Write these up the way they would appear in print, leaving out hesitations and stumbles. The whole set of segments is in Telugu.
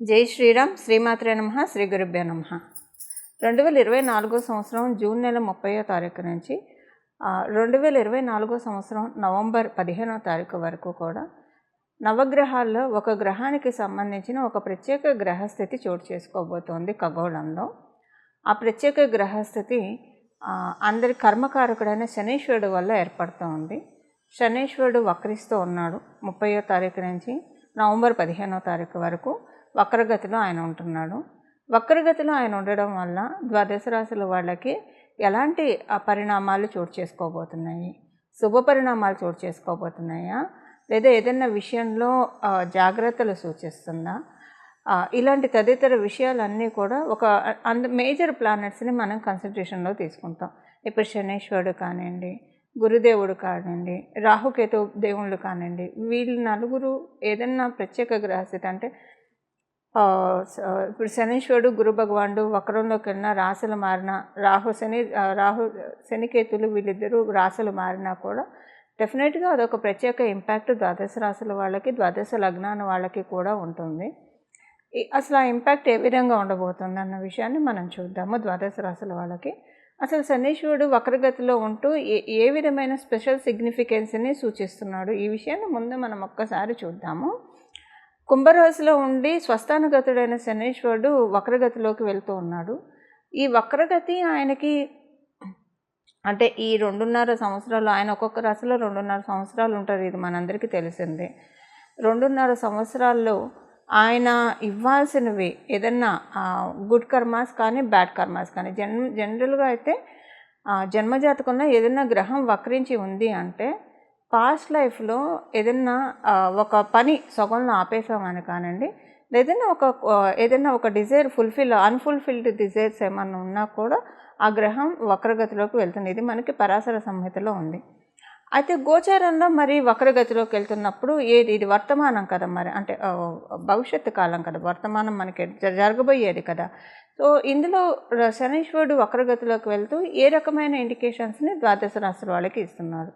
జై శ్రీరామ్. శ్రీమాత్రే నమః. శ్రీ గురుభ్యో నమః. 2024 సంవత్సరం జూన్ నెల 30వ తారీఖు నుంచి 2024 సంవత్సరం నవంబర్ 15వ తారీఖు వరకు కూడా నవగ్రహాల్లో ఒక గ్రహానికి సంబంధించిన ఒక ప్రత్యేక గ్రహస్థితి చోటు చేసుకోబోతోంది ఖగోళంలో. ఆ ప్రత్యేక గ్రహస్థితి అందరి కర్మకారకుడైన శనీశ్వరుడు వల్ల ఏర్పడుతోంది. శనీశ్వరుడు వక్రిస్తూ ఉన్నాడు. 30వ తారీఖు నుంచి నవంబర్ 15వ తారీఖు వరకు వక్రగతిలో ఆయన ఉంటున్నాడు. వక్రగతిలో ఆయన ఉండడం వల్ల ద్వాదశ రాశుల వాళ్ళకి ఎలాంటి పరిణామాలు చోటు చేసుకోబోతున్నాయి? శుభ పరిణామాలు చోటు చేసుకోబోతున్నాయా, లేదా ఏదైనా విషయంలో జాగ్రత్తలు సూచిస్తుందా? ఇలాంటి తదితర విషయాలన్నీ కూడా ఒక మేజర్ ప్లానెట్స్ని మనం కన్సిడరేషన్లో తీసుకుంటాం. ఇప్పుడు శనీశ్వరుడు కానివ్వండి, గురుదేవుడు కానివ్వండి, రాహుకేతు దేవుళ్ళు కానివ్వండి, వీళ్ళు నలుగురు ఏదన్నా ప్రత్యేక గ్రహస్థితి అంటే ఇప్పుడు శనీశ్వరుడు గురు భగవానుడు వక్రంలోకి వెళ్ళిన రాశులు మారిన రాహు శనికేతులు వీళ్ళిద్దరూ రాశులు మారినా కూడా డెఫినెట్గా అదొక ప్రత్యేక ఇంపాక్ట్ ద్వాదశ రాశుల వాళ్ళకి, ద్వాదశ లగ్నాల వాళ్ళకి కూడా ఉంటుంది. అసలు ఆ ఇంపాక్ట్ ఏ విధంగా ఉండబోతుంది అన్న విషయాన్ని మనం చూద్దాము. ద్వాదశ రాశుల వాళ్ళకి అసలు శనీశ్వరుడు వక్రగతిలో ఉంటూ ఏ విధమైన స్పెషల్ సిగ్నిఫికెన్స్ని సూచిస్తున్నాడు, ఈ విషయాన్ని ముందు మనం ఒక్కసారి చూద్దాము. కుంభరాశిలో ఉండి స్వస్థానగతుడైన శనీశ్వరుడు వక్రగతిలోకి వెళ్తూ ఉన్నాడు. ఈ వక్రగతి ఆయనకి అంటే ఈ 2.5 సంవత్సరాలు, ఆయన ఒక్కొక్క రాశిలో 2.5 సంవత్సరాలు ఉంటారు, ఇది మనందరికీ తెలిసిందే. 2.5 సంవత్సరాల్లో ఆయన ఇవ్వాల్సినవి ఏదన్నా గుడ్ కర్మాస్ కానీ బ్యాడ్ కర్మాస్ కానీ జనరల్గా అయితే జన్మజాతకంలో ఏదైనా గ్రహం వక్రించి ఉంది అంటే పాస్ట్ లైఫ్లో ఏదైనా ఒక పని సగంలో ఆపేసామని కానివ్వండి, ఏదైనా ఒక డిజైర్ అన్ఫుల్ఫిల్డ్ డిజైర్స్ ఏమన్నా ఉన్నా కూడా ఆ గ్రహం వక్రగతిలోకి వెళ్తుంది. ఇది మనకి పరాశర సంహితలో ఉంది. అయితే గోచారంలో మరి వక్రగతిలోకి వెళ్తున్నప్పుడు ఇది వర్తమానం కదా, మరి అంటే భవిష్యత్తు కాలం కదా, వర్తమానం మనకి జరగబోయేది కదా. సో ఇందులో శనీశ్వరుడు వక్రగతిలోకి వెళ్తూ ఏ రకమైన ఇండికేషన్స్ని ద్వాదశ రాశుల వాళ్ళకి ఇస్తున్నారు?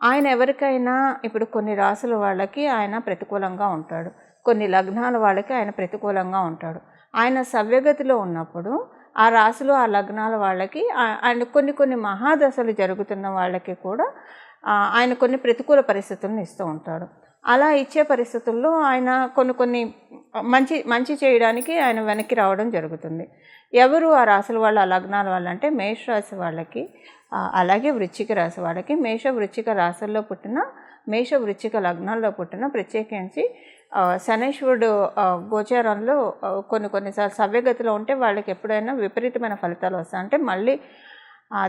ఆయన ఎవరికైనా ఇప్పుడు కొన్ని రాశుల వాళ్ళకి ఆయన ప్రతికూలంగా ఉంటాడు, కొన్ని లగ్నాల వాళ్ళకి ఆయన ప్రతికూలంగా ఉంటాడు. ఆయన సవ్యగతిలో ఉన్నప్పుడు ఆ రాశులు ఆ లగ్నాల వాళ్ళకి ఆయన కొన్ని మహాదశలు జరుగుతున్న వాళ్ళకి కూడా ఆయన కొన్ని ప్రతికూల పరిస్థితులను ఇస్తూ ఉంటాడు. అలా ఇచ్చే పరిస్థితుల్లో ఆయన కొన్ని మంచి చేయడానికి ఆయన వెనక్కి రావడం జరుగుతుంది. ఎవరు ఆ రాశుల వాళ్ళు, ఆ లగ్నాల వాళ్ళు అంటే మేషరాశి వాళ్ళకి, అలాగే వృశ్చిక రాశి వాళ్ళకి. వృశ్చిక రాశుల్లో పుట్టిన, వృశ్చిక లగ్నాల్లో పుట్టిన, ప్రత్యేకించి శనీశ్వరుడు గోచారంలో కొన్నిసార్లు సవ్యగతిలో ఉంటే వాళ్ళకి ఎప్పుడైనా విపరీతమైన ఫలితాలు వస్తాయి. అంటే మళ్ళీ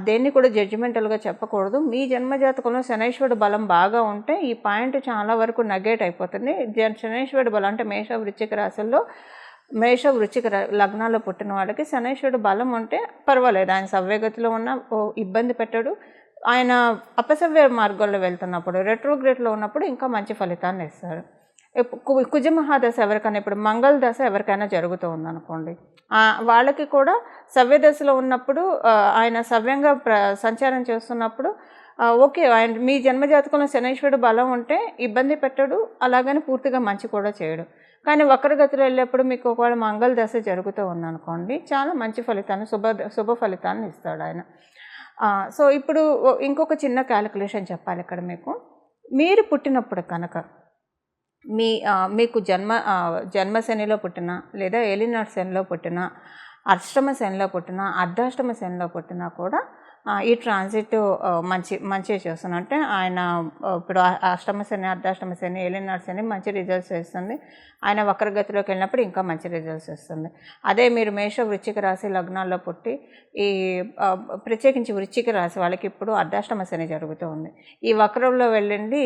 దేన్ని కూడా జడ్జిమెంటల్గా చెప్పకూడదు. మీ జన్మజాతకంలో శనీశ్వరుడు బలం బాగా ఉంటే ఈ పాయింట్ చాలా వరకు నెగేట్ అయిపోతుంది. శనీశ్వరుడు బలం అంటే వృశ్చిక రాశుల్లో వృశ్చిక లగ్నాల్లో పుట్టిన వాళ్ళకి శనీశ్వరుడు బలం ఉంటే పర్వాలేదు, ఆయన సవ్యగతిలో ఉన్న ఇబ్బంది పెట్టాడు. ఆయన అపసవ్య మార్గంలో వెళ్తున్నప్పుడు, రెట్రోగ్రేడ్లో ఉన్నప్పుడు ఇంకా మంచి ఫలితాన్ని ఇస్తాడు. కుజమహాదశ ఎవరికైనా, ఇప్పుడు మంగళ దశ ఎవరికైనా జరుగుతూ ఉందనుకోండి, వాళ్ళకి కూడా సవ్యదశలో ఉన్నప్పుడు ఆయన సవ్యంగా సంచారం చేస్తున్నప్పుడు ఓకే, ఆయన మీ జన్మజాతకంలో శనీశ్వరుడు బలం ఉంటే ఇబ్బంది పెట్టడు, అలాగని పూర్తిగా మంచి కూడా చేయడు. కానీ వక్రగతిలో వెళ్ళేప్పుడు మీకు ఒకవేళ మంగళ దశ జరుగుతూ ఉందనుకోండి, చాలా మంచి ఫలితాన్ని, శుభ ఫలితాన్ని ఇస్తాడు ఆయన. సో ఇప్పుడు ఇంకొక చిన్న క్యాలిక్యులేషన్ చెప్పాలి ఇక్కడ మీకు. మీరు పుట్టినప్పుడు కనుక మీకు జన్మ శనిలో పుట్టిన, లేదా ఏలినాటి శనిలో పుట్టిన, అష్టమ శనిలో పుట్టిన, అర్ధాష్టమ శనిలో పుట్టినా కూడా ఈ ట్రాన్సిట్ మంచి చేస్తుంది. అంటే ఆయన ఇప్పుడు అష్టమ శని, అర్ధాష్టమ శని, ఏలినాటి శని మంచి రిజల్ట్స్ ఇస్తుంది. ఆయన వక్రగతిలోకి వెళ్ళినప్పుడు ఇంకా మంచి రిజల్ట్స్ ఇస్తుంది. అదే మీరు వృశ్చిక రాశి లగ్నాల్లో పుట్టి ప్రత్యేకించి వృశ్చిక రాశి వాళ్ళకి ఇప్పుడు అర్ధాష్టమ శని జరుగుతూ ఉంది. ఈ వక్రంలో వెళ్ళండి,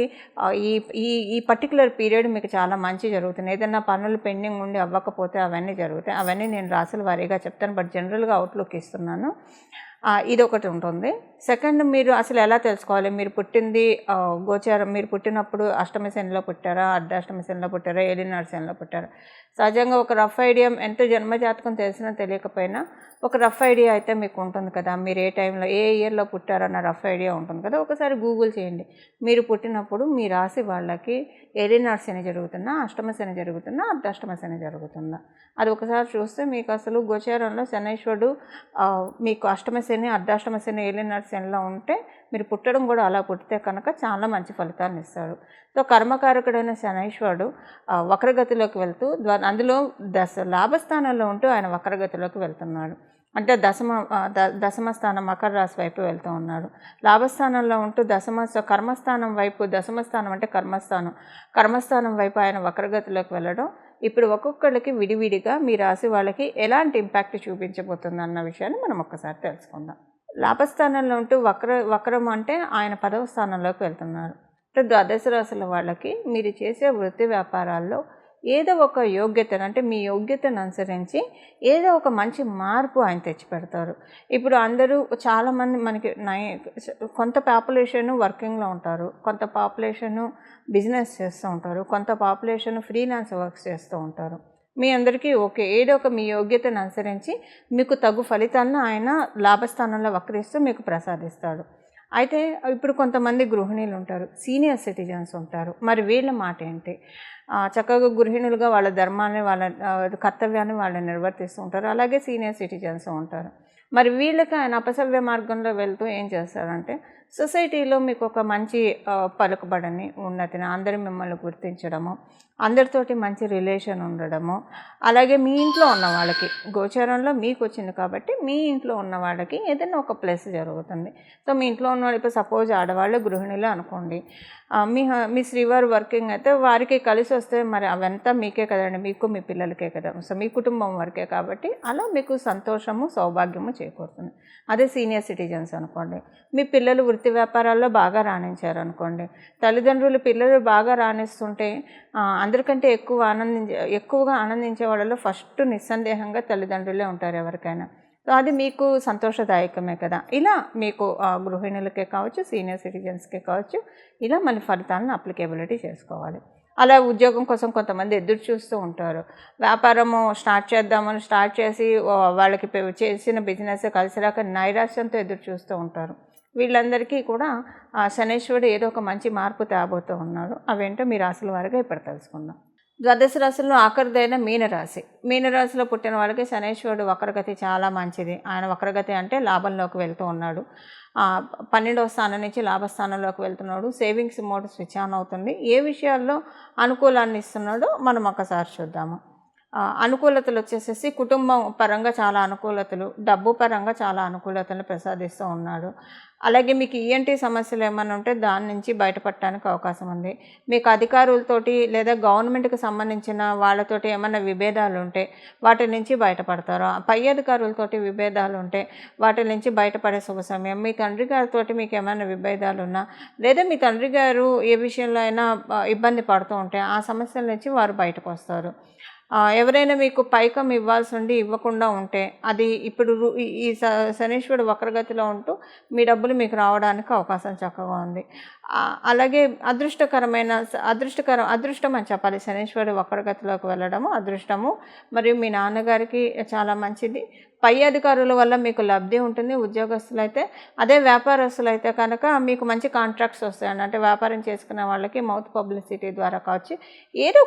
ఈ పర్టికులర్ పీరియడ్ మీకు చాలా మంచి జరుగుతుంది. ఏదైనా పనులు పెండింగ్ ఉండి అవ్వకపోతే అవన్నీ జరుగుతాయి. అవన్నీ నేను రాశుల వారీగా చెప్తాను, బట్ జనరల్గా అవుట్లుక్ ఇస్తున్నాను. ఇదొకటి ఉంటుంది. సెకండ్, మీరు అసలు ఎలా తెలుసుకోవాలి మీరు పుట్టింది గోచారం, మీరు పుట్టినప్పుడు అష్టమ శనిలో పుట్టారా, అర్ధాష్టమ శనిలో పుట్టారా, ఏలినాటి శనిలో పుట్టారా? సహజంగా ఒక రఫ్ ఐడియా, ఎంత జన్మజాతకం తెలిసినా తెలియకపోయినా ఒక రఫ్ ఐడియా అయితే మీకు ఉంటుంది కదా, మీరు ఏ టైంలో ఏ ఇయర్లో పుట్టారన్న రఫ్ ఐడియా ఉంటుంది కదా. ఒకసారి గూగుల్ చేయండి. మీరు పుట్టినప్పుడు మీ రాశి వాళ్ళకి ఏలినాటి శని జరుగుతున్నా, అష్టమ శని జరుగుతున్నా, అర్ధాష్టమ శని జరుగుతుందా, అది ఒకసారి చూస్తే మీకు అసలు గోచారంలో శనైశ్వరుడు మీకు అష్టమ శని, అర్ధాష్టమ శని, ఏలినాటి శనిలో ఉంటే మీరు పుట్టడం కూడా అలా పుట్టితే కనుక చాలా మంచి ఫలితాలను ఇస్తాడు. సో కర్మకారకుడైన శనైశ్వరుడు వక్రగతిలోకి వెళ్తూ అందులో లాభస్థానంలో ఉంటూ ఆయన వక్రగతిలోకి వెళ్తున్నాడు. అంటే దశమ స్థానం మకర రాశి వైపు వెళ్తూ ఉన్నాడు. లాభస్థానంలో ఉంటూ కర్మస్థానం వైపు, దశమ స్థానం అంటే కర్మస్థానం వైపు ఆయన వక్రగతిలోకి వెళ్ళడం ఇప్పుడు ఒక్కొక్కళ్ళకి విడివిడిగా మీ రాశి వాళ్ళకి ఎలాంటి ఇంపాక్ట్ చూపించబోతుంది అన్న విషయాన్ని మనం ఒక్కసారి తెలుసుకుందాం. లాభస్థానంలో ఉంటూ వక్రం అంటే ఆయన 10వ స్థానంలోకి వెళ్తున్నారు. అంటే ద్వాదశ రాశుల వాళ్ళకి మీరు చేసే వృత్తి వ్యాపారాల్లో ఏదో ఒక యోగ్యతను, అంటే మీ యోగ్యతను అనుసరించి ఏదో ఒక మంచి మార్పు ఆయన తెచ్చిపెడతారు. ఇప్పుడు అందరూ చాలామంది మనకి కొంత పాపులేషను వర్కింగ్లో ఉంటారు, కొంత పాపులేషను బిజినెస్ చేస్తూ ఉంటారు, కొంత పాపులేషన్ ఫ్రీలాన్స్ వర్క్స్ చేస్తూ ఉంటారు. మీ అందరికీ ఓకే, ఏదో ఒక మీ యోగ్యతను అనుసరించి మీకు తగు ఫలితాలను ఆయన లాభస్థానంలో వక్రిస్తూ మీకు ప్రసాదిస్తాడు. అయితే ఇప్పుడు కొంతమంది గృహిణీలు ఉంటారు, సీనియర్ సిటిజన్స్ ఉంటారు. మరి వీళ్ళ మాట ఏంటి? చక్కగా గృహిణులుగా వాళ్ళ ధర్మాన్ని, వాళ్ళ కర్తవ్యాన్ని వాళ్ళు నిర్వర్తిస్తూ ఉంటారు. అలాగే సీనియర్ సిటిజన్స్ ఉంటారు. మరి వీళ్ళకి ఆయన అపసవ్య మార్గంలో వెళ్తూ ఏం చేస్తారంటే, సొసైటీలో మీకు ఒక మంచి పలుకుబడిని, ఉన్నతిని, అందరూ మిమ్మల్ని గుర్తించడము, అందరితోటి మంచి రిలేషన్ ఉండడము, అలాగే మీ ఇంట్లో ఉన్న వాళ్ళకి, గోచారంలో మీకు వచ్చింది కాబట్టి మీ ఇంట్లో ఉన్న వాళ్ళకి ఏదైనా ఒక ప్లస్ జరుగుతుంది. సో మీ ఇంట్లో ఉన్న వాళ్ళు, ఇప్పుడు సపోజ్ ఆడవాళ్ళు గృహిణులు అనుకోండి, మీ శ్రీవారు వర్కింగ్ అయితే వారికి కలిసి వస్తే మరి అవంతా మీకే కదండి, మీకు మీ పిల్లలకే కదా, సో మీ కుటుంబం వరకే కాబట్టి అలా మీకు సంతోషము, సౌభాగ్యము చేకూరుతుంది. అదే సీనియర్ సిటిజన్స్ అనుకోండి, మీ పిల్లలు వృత్తి వ్యాపారాల్లో బాగా రాణించారు అనుకోండి, తల్లిదండ్రులు పిల్లలు బాగా రాణిస్తుంటే అందరికంటే ఎక్కువగా ఆనందించే వాళ్ళలో ఫస్ట్ నిస్సందేహంగా తల్లిదండ్రులే ఉంటారు ఎవరికైనా. సో అది మీకు సంతోషదాయకమే కదా. ఇలా మీకు గృహిణులకే కావచ్చు, సీనియర్ సిటిజన్స్కే కావచ్చు, ఇలా మన ఫలితాలను అప్లికేబిలిటీ చేసుకోవాలి. అలా ఉద్యోగం కోసం కొంతమంది ఎదురు చూస్తూ ఉంటారు. వ్యాపారము స్టార్ట్ చేసి వాళ్ళకి చేసిన బిజినెస్ కలిసి రాక నైరాశ్యంతో ఎదురు చూస్తూ ఉంటారు. వీళ్ళందరికీ కూడా శనైశ్వరుడు ఏదో ఒక మంచి మార్పు తేబోతూ ఉన్నాడు. అవేంటో మీ రాశుల వారిగా ఇప్పుడు తెలుసుకుందాం. ద్వాదశ రాశుల్లో ఆఖరిదైన మీనరాశి. మీనరాశిలో పుట్టిన వాళ్ళకి శనైశ్వరుడు వక్రగతి చాలా మంచిది. ఆయన వక్రగతి అంటే లాభంలోకి వెళ్తూ ఉన్నాడు. 12వ స్థానం నుంచి లాభస్థానంలోకి వెళ్తున్నాడు. సేవింగ్స్ మోడ్ స్విచ్ ఆన్ అవుతుంది. ఏ విషయాల్లో అనుకూలాన్ని ఇస్తున్నాడో మనం ఒకసారి చూద్దాము. అనుకూలతలు వచ్చేసేసి కుటుంబం పరంగా చాలా అనుకూలతలు, డబ్బు పరంగా చాలా అనుకూలతలు ప్రసాదిస్తూ ఉన్నాడు. అలాగే మీకు ఈఎన్టీ సమస్యలు ఏమైనా ఉంటే దాని నుంచి బయటపడటానికి అవకాశం ఉంది. మీకు అధికారులతోటి లేదా గవర్నమెంట్కి సంబంధించిన వాళ్ళతోటి ఏమైనా విభేదాలు ఉంటే వాటి నుంచి బయటపడతారు. పై అధికారులతోటి విభేదాలు ఉంటే వాటి నుంచి బయటపడే శుభ సమయం. మీ తండ్రి గారితో మీకు ఏమైనా విభేదాలు ఉన్నా, లేదా మీ తండ్రి గారు ఏ విషయంలో అయినా ఇబ్బంది పడుతూ ఉంటే ఆ సమస్యల నుంచి వారు బయటకు వస్తారు. ఎవరైనా మీకు పైకం ఇవ్వాల్సి ఉండి ఇవ్వకుండా ఉంటే అది ఇప్పుడు ఈ శనీశ్వరుడు వక్రగతిలో ఉంటూ మీ డబ్బులు మీకు రావడానికి అవకాశం చక్కగా ఉంది. అలాగే అదృష్టం అని చెప్పాలి. శనీశ్వరుడు వక్రగతిలోకి వెళ్ళడము అదృష్టము. మరియు మీ నాన్నగారికి చాలా మంచిది. పై అధికారుల వల్ల మీకు లబ్ధి ఉంటుంది. ఉద్యోగస్తులైతే, అదే వ్యాపారస్తులైతే కనుక మీకు మంచి కాంట్రాక్ట్స్ వస్తాయండి. అంటే వ్యాపారం చేసుకునే వాళ్ళకి మౌత్ పబ్లిసిటీ ద్వారా కావచ్చు, ఏదో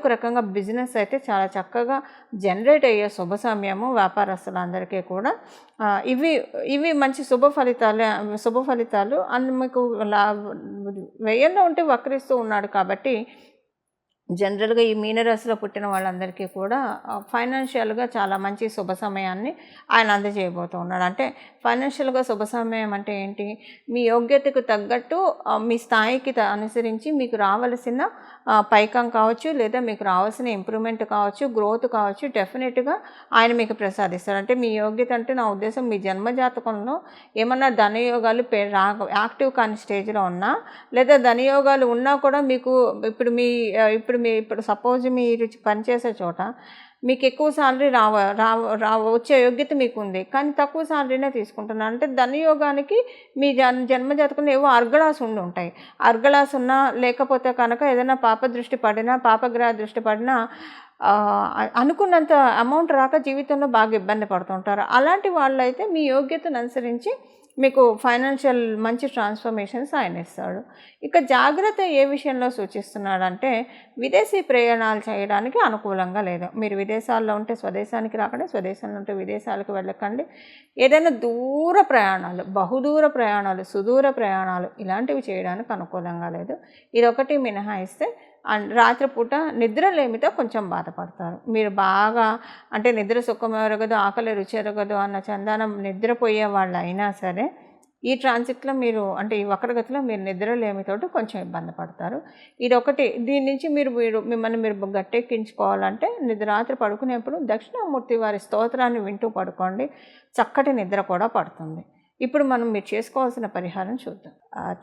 ఒక రకంగా బిజినెస్ అయితే చాలా చక్కగా జనరేట్ అయ్యే శుభ సమయము వ్యాపారస్తులందరికీ కూడా. ఇవి మంచి శుభ ఫలితాలు అందు మీకు వ్యయంలో ఉంటే వక్రిస్తూ ఉన్నాడు కాబట్టి జనరల్గా ఈ మీనరాశిలో పుట్టిన వాళ్ళందరికీ కూడా ఫైనాన్షియల్గా చాలా మంచి శుభ సమయాన్ని ఆయన అందజేయబోతూ ఉన్నాడు. అంటే ఫైనాన్షియల్గా శుభ సమయం అంటే ఏంటి? మీ యోగ్యతకు తగ్గట్టు మీ స్థాయికి అనుసరించి మీకు రావాల్సిన పైకం కావచ్చు, లేదా మీకు రావాల్సిన ఇంప్రూవ్మెంట్ కావచ్చు, గ్రోత్ కావచ్చు, డెఫినెట్గా ఆయన మీకు ప్రసాదిస్తాడు. అంటే మీ యోగ్యత అంటే నా ఉద్దేశం మీ జన్మజాతకంలో ఏమన్నా ధనయోగాలు యాక్టివ్ కాని స్టేజ్లో ఉన్నా, లేదా ధనయోగాలు ఉన్నా కూడా మీకు ఇప్పుడు సపోజ్ మీరు పనిచేసే చోట మీకు ఎక్కువ సాలరీ వచ్చే యోగ్యత మీకు ఉంది, కానీ తక్కువ సాలరీనే తీసుకుంటున్నారు అంటే ధనయోగానికి మీ జన్మజాతకంలో ఏవో అర్గళాస్ ఉండి ఉంటాయి. అర్గళాస్ ఉన్నా లేకపోతే కనుక ఏదైనా పాప దృష్టి పడినా, పాపగ్రహ దృష్టి పడినా అనుకున్నంత అమౌంట్ రాక జీవితంలో బాగా ఇబ్బంది పడుతుంటారు. అలాంటి వాళ్ళైతే మీ యోగ్యతను అనుసరించి మీకు ఫైనాన్షియల్ మంచి ట్రాన్స్ఫర్మేషన్స్ ఆయన ఇస్తాడు. ఇక జాగ్రత్త ఏ విషయంలో సూచిస్తున్నాడంటే విదేశీ ప్రయాణాలు చేయడానికి అనుకూలంగా లేదు. మీరు విదేశాల్లో ఉంటే స్వదేశానికి రాకండి, స్వదేశంలో ఉంటే విదేశాలకు వెళ్ళకండి. ఏదైనా దూర ప్రయాణాలు, బహుదూర ప్రయాణాలు, సుదూర ప్రయాణాలు ఇలాంటివి చేయడానికి అనుకూలంగా లేదు. ఇదొకటి మినహాయిస్తే రాత్రిపూట నిద్రలేమితో కొంచెం బాధపడతారు. మీరు బాగా అంటే నిద్ర సుఖం ఎరగదు, ఆకలి రుచి ఎరగదు అన్న చందానం నిద్రపోయే వాళ్ళు అయినా సరే ఈ ట్రాన్సిట్లో మీరు అంటే ఈ వక్రగతిలో మీరు నిద్రలేమితోటి కొంచెం ఇబ్బంది పడతారు. ఇదొకటి. దీని నుంచి మిమ్మల్ని మీరు గట్టెక్కించుకోవాలంటే రాత్రి పడుకునేప్పుడు దక్షిణామూర్తి వారి స్తోత్రాన్ని వింటూ పడుకోండి, చక్కటి నిద్ర కూడా పడుతుంది. ఇప్పుడు మనం మీరు చేసుకోవాల్సిన పరిహారం చూద్దాం.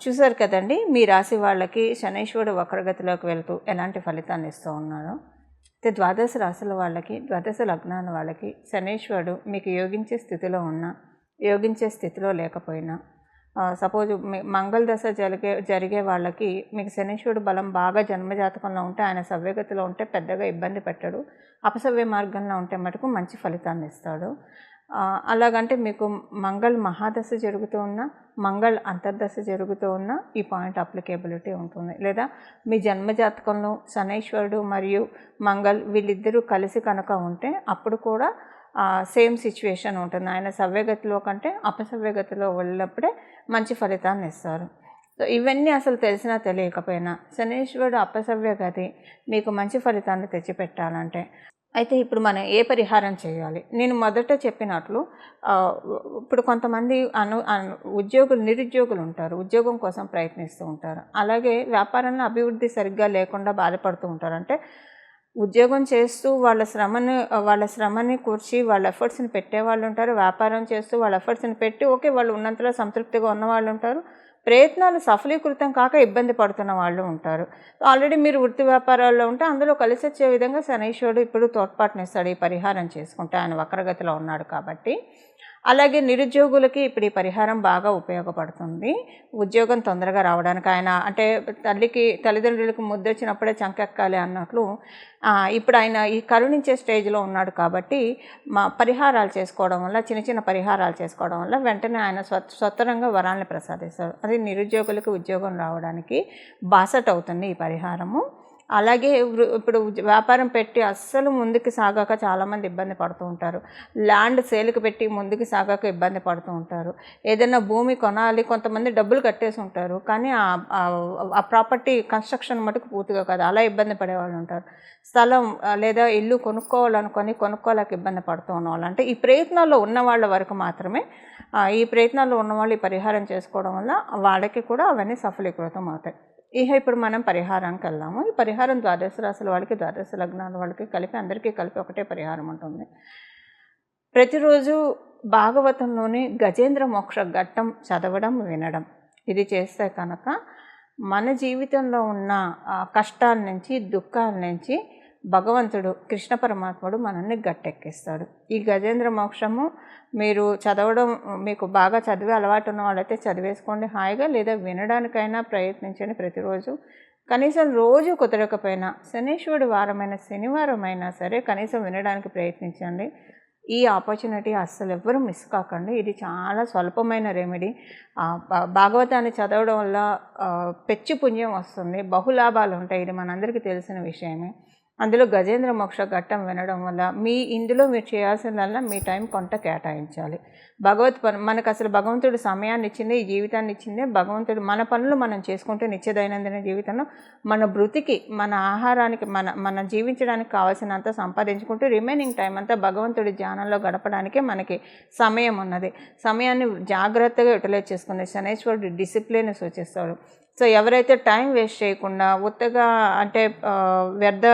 చూసారు కదండి, మీ రాశి వాళ్ళకి శనైశ్వరుడు వక్రగతిలోకి వెళ్తూ ఎలాంటి ఫలితాన్ని ఇస్తూ ఉన్నారో. అయితే ద్వాదశ రాశుల వాళ్ళకి, ద్వాదశ లగ్నాల వాళ్ళకి శనైశ్వరుడు మీకు యోగించే స్థితిలో ఉన్నా, యోగించే స్థితిలో లేకపోయినా, సపోజ్ మంగళ దశ జరిగే వాళ్ళకి మీకు శనైశ్వరుడు బలం బాగా జన్మజాతకంలో ఉంటే, ఆయన సవ్యగతిలో ఉంటే పెద్దగా ఇబ్బంది పెట్టడు. అపసవ్య మార్గంలో ఉంటే మటుకు మంచి ఫలితాన్ని ఇస్తాడు. అలాగంటే మీకు మంగళ మహాదశ జరుగుతూ ఉన్నా, మంగళ అంతర్దశ జరుగుతూ ఉన్నా ఈ పాయింట్ అప్లికేబిలిటీ ఉంటుంది. లేదా మీ జన్మజాతకంలో శనైశ్వరుడు మరియు మంగళ వీళ్ళిద్దరూ కలిసి కనుక ఉంటే అప్పుడు కూడా సేమ్ సిచ్యువేషన్ ఉంటుంది. ఆయన సవ్యగతిలో కంటే అపసవ్యగతిలో వెళ్ళినప్పుడే మంచి ఫలితాన్ని ఇస్తారు. సో ఇవన్నీ అసలు తెలిసినా తెలియకపోయినా శనైశ్వరుడు అపసవ్య గతి మీకు మంచి ఫలితాన్ని తెచ్చిపెట్టాలంటే అయితే ఇప్పుడు మనం ఏ పరిహారం చేయాలి? నేను మొదట చెప్పినట్లు ఇప్పుడు కొంతమంది నిరుద్యోగులు ఉంటారు, ఉద్యోగం కోసం ప్రయత్నిస్తూ ఉంటారు. అలాగే వ్యాపారంలో అభివృద్ధి సరిగ్గా లేకుండా బాధపడుతూ ఉంటారు. అంటే ఉద్యోగం చేస్తూ వాళ్ళ శ్రమని కూర్చి వాళ్ళ ఎఫర్ట్స్ని పెట్టేవాళ్ళు ఉంటారు. వ్యాపారం చేస్తూ వాళ్ళ ఎఫర్ట్స్ని పెట్టి ఓకే వాళ్ళు ఉన్నంతలో సంతృప్తిగా ఉన్నవాళ్ళు ఉంటారు. ప్రయత్నాలు సఫలీకృతం కాక ఇబ్బంది పడుతున్న వాళ్ళు ఉంటారు. ఆల్రెడీ మీరు వృత్తి వ్యాపారాల్లో ఉంటే అందులో కలిసి వచ్చే విధంగా శనైశ్వరుడు ఇప్పుడు తోడ్పాటునిస్తాడు ఈ పరిహారం చేసుకుంటే, ఆయన వక్రగతిలో ఉన్నాడు కాబట్టి. అలాగే నిరుద్యోగులకి ఇప్పుడు ఈ పరిహారం బాగా ఉపయోగపడుతుంది. ఉద్యోగం తొందరగా రావడానికి ఆయన అంటే తల్లిదండ్రులకు ముద్దొచ్చినప్పుడే చంకెక్కాలి అన్నట్లు ఇప్పుడు ఆయన ఈ కరుణించే స్టేజ్లో ఉన్నాడు కాబట్టి పరిహారాలు చేసుకోవడం వల్ల, చిన్న చిన్న పరిహారాలు చేసుకోవడం వల్ల వెంటనే ఆయన స్వతరంగా వరాలను ప్రసాదిస్తాడు. అది నిరుద్యోగులకు ఉద్యోగం రావడానికి బాసట అవుతుంది ఈ పరిహారము. అలాగే ఇప్పుడు వ్యాపారం పెట్టి అస్సలు ముందుకు సాగాక చాలామంది ఇబ్బంది పడుతూ ఉంటారు. ల్యాండ్ సేల్కి పెట్టి ముందుకు సాగాక ఇబ్బంది పడుతూ ఉంటారు. ఏదైనా భూమి కొనాలి, కొంతమంది డబ్బులు కట్టేసి ఉంటారు, కానీ ఆ ప్రాపర్టీ కన్స్ట్రక్షన్ మటుకు పూర్తిగా కాదు, అలా ఇబ్బంది పడేవాళ్ళు ఉంటారు. స్థలం లేదా ఇల్లు కొనుక్కోలేక ఇబ్బంది పడుతూ ఉన్నవాళ్ళు, అంటే ఈ ప్రయత్నాల్లో ఉన్న వాళ్ళ వరకు మాత్రమే ఈ ప్రయత్నాల్లో ఉన్నవాళ్ళు ఈ పరిహారం చేసుకోవడం వల్ల వాళ్ళకి కూడా అవన్నీ సఫలీకృతం అవుతాయి. ఇప్పుడు మనం పరిహారానికి వెళ్దాము. ఈ పరిహారం ద్వాదశ రాశుల వాళ్ళకి, ద్వాదశ లగ్నాల వాళ్ళకి అందరికీ కలిపి ఒకటే పరిహారం ఉంటుంది. ప్రతిరోజు భాగవతంలోని గజేంద్ర మోక్ష ఘట్టం చదవడం, వినడం ఇది చేస్తే కనుక మన జీవితంలో ఉన్న కష్టాల నుంచి, దుఃఖాల నుంచి భగవంతుడు కృష్ణ పరమాత్ముడు మనల్ని గట్టెక్కిస్తాడు. ఈ గజేంద్ర మోక్షము మీరు చదవడం, మీకు బాగా చదివే అలవాటు ఉన్న వాళ్ళైతే చదివేసుకోండి హాయిగా, లేదా వినడానికైనా ప్రయత్నించండి ప్రతిరోజు. కనీసం రోజు కుదరకపోయినా శనీశ్వరుడు వారమైన శనివారం అయినా సరే కనీసం వినడానికి ప్రయత్నించండి. ఈ ఆపర్చునిటీ అస్సలు ఎవ్వరూ మిస్ కాకండి. ఇది చాలా స్వల్పమైన రెమెడీ. భాగవతాన్ని చదవడం వల్ల పెచ్చు పుణ్యం వస్తుంది, బహులాభాలు ఉంటాయి, ఇది మనందరికీ తెలిసిన విషయమే. అందులో గజేంద్ర మోక్ష ఘట్టం వినడం వల్ల ఇందులో మీరు చేయాల్సిందల్లా మీ టైం కొంత కేటాయించాలి. మనకు అసలు భగవంతుడు సమయాన్ని ఇచ్చిందే, ఈ జీవితాన్ని ఇచ్చిందే భగవంతుడు. మన పనులు మనం చేసుకుంటే నిత్య దైనందిన జీవితంలో మన బ్రతికి, మన ఆహారానికి, మన జీవించడానికి కావాల్సినంత సంపాదించుకుంటూ రిమైనింగ్ టైం అంతా భగవంతుడి ధ్యానంలో గడపడానికే మనకి సమయం ఉన్నది. సమయాన్ని జాగ్రత్తగా యూటిలైజ్ చేసుకునే శనైశ్వరుడు డిసిప్లిన్ సూచిస్తాడు. సో ఎవరైతే టైం వేస్ట్ చేయకుండా ఉత్తగా అంటే వ్యర్థ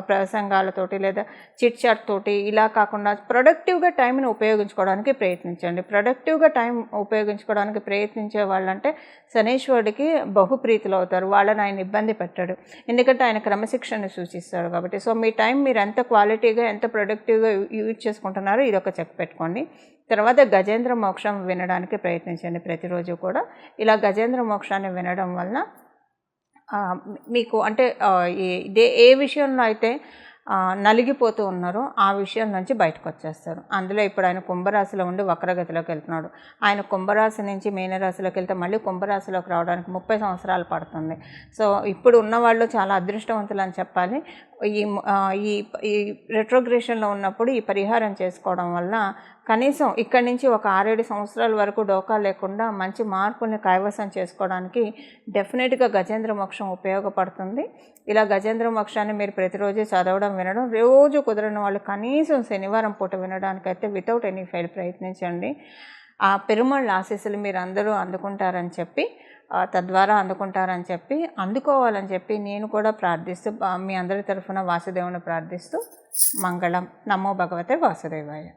ప్రసంగాలతోటి లేదా చిట్ చాట్ తోటి ఇలా కాకుండా ప్రొడక్టివ్గా టైంని ఉపయోగించుకోవడానికి ప్రయత్నించండి. ప్రొడక్టివ్గా టైం ఉపయోగించుకోవడానికి ప్రయత్నించే వాళ్ళంటే శనీశ్వరుడికి బహుప్రీతులు అవుతారు. వాళ్ళని ఆయన ఇబ్బంది పెట్టాడు, ఎందుకంటే ఆయన క్రమశిక్షణని సూచిస్తాడు కాబట్టి. సో మీ టైం మీరు ఎంత క్వాలిటీగా ఎంత ప్రొడక్టివ్గా యూజ్ చేసుకుంటున్నారో ఇది ఒక చెక్ పెట్టుకోండి. తర్వాత గజేంద్ర మోక్షం వినడానికి ప్రయత్నించండి ప్రతిరోజు కూడా. ఇలా గజేంద్ర మోక్షాన్ని వినడం వలన మీకు అంటే ఏ విషయంలో అయితే నలిగిపోతూ ఉన్నారో ఆ విషయం నుంచి బయటకు వచ్చేస్తారు. అందులో ఇప్పుడు ఆయన కుంభరాశిలో ఉండి వక్రగతిలోకి వెళ్తున్నాడు. ఆయన కుంభరాశి నుంచి మీనరాశిలోకి వెళ్తే మళ్ళీ కుంభరాశిలోకి రావడానికి 30 సంవత్సరాలు పడుతుంది. సో ఇప్పుడు ఉన్నవాళ్ళు చాలా అదృష్టవంతులు అని చెప్పాలి. ఈ ఈ రెట్రోగ్రేషన్లో ఉన్నప్పుడు ఈ పరిహారం చేసుకోవడం వల్ల కనీసం ఇక్కడి నుంచి ఒక 6-7 సంవత్సరాల వరకు డోకా లేకుండా మంచి మార్పుల్ని కైవసం చేసుకోవడానికి డెఫినెట్గా గజేంద్ర మోక్షం ఉపయోగపడుతుంది. ఇలా గజేంద్ర మోక్షాన్ని మీరు ప్రతిరోజు చదవడం వినడం, రోజు కుదరని వాళ్ళు కనీసం శనివారం పూట వినడానికైతే వితౌట్ ఎనీ ఫెయిల్ ప్రయత్నించండి. ఆ పెరుమాళ్ళ ఆశీస్సులు మీరు అందరూ అందుకుంటారని చెప్పి తద్వారా అందుకుంటారని చెప్పి అందుకోవాలని చెప్పి నేను కూడా ప్రార్థిస్తూ మీ అందరి తరఫున వాసుదేవుని ప్రార్థిస్తూ మంగళం. నమో భగవతే వాసుదేవాయ.